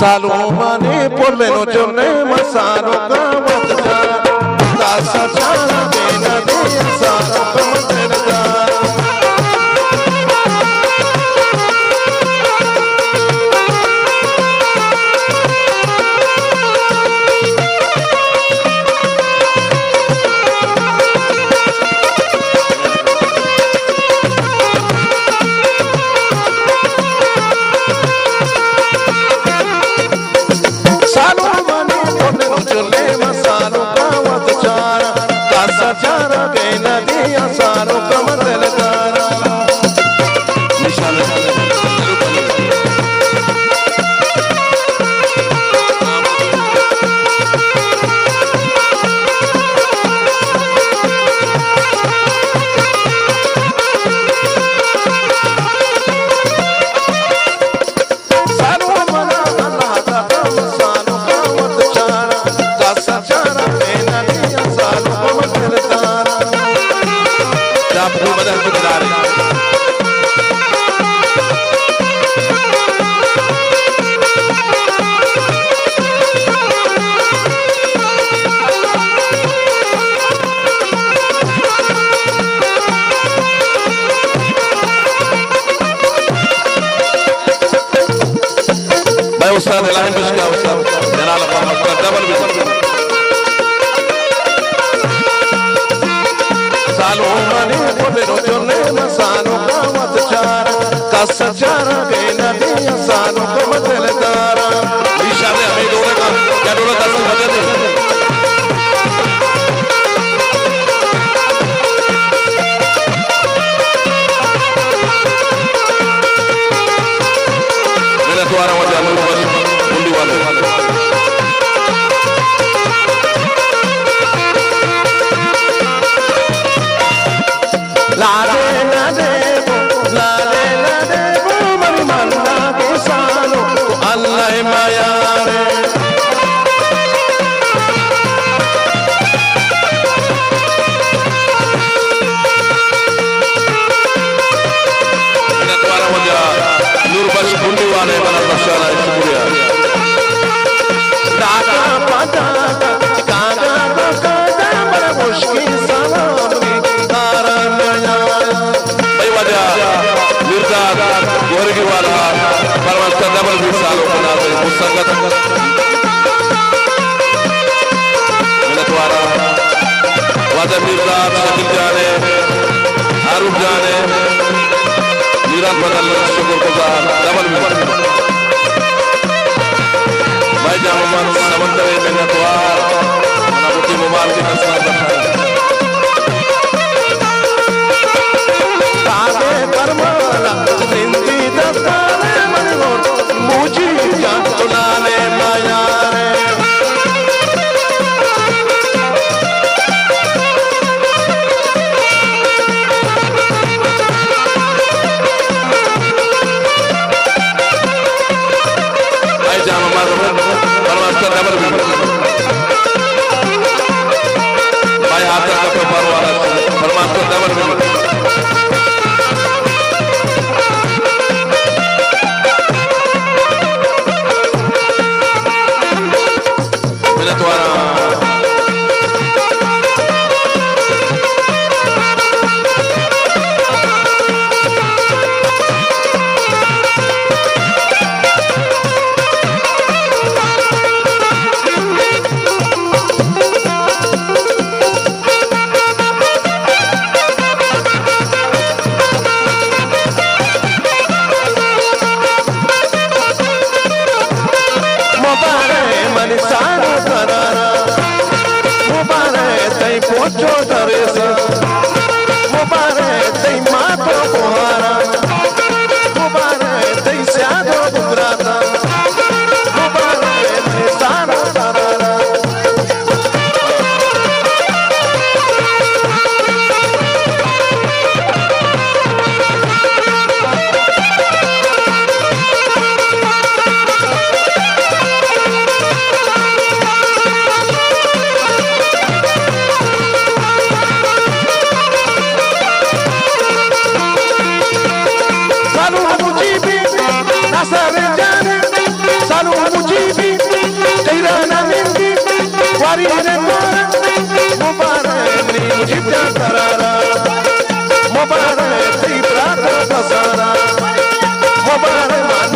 सालों माने पोलेनो चोने मसालो का मत जा दासा चारा देना दे सालो का मत जा Ustaz lain bersuka Ustaz jangan lupa Ustaz double bisa salu mani polero chone masano kamat chara kasa chara bena dia sano kamat ledara inshallah hame dole ka kya dole ka bajate mera tuara wajah वारी रे मुबारक जीता करारा मुबारक ती प्रात पसारा मुबारक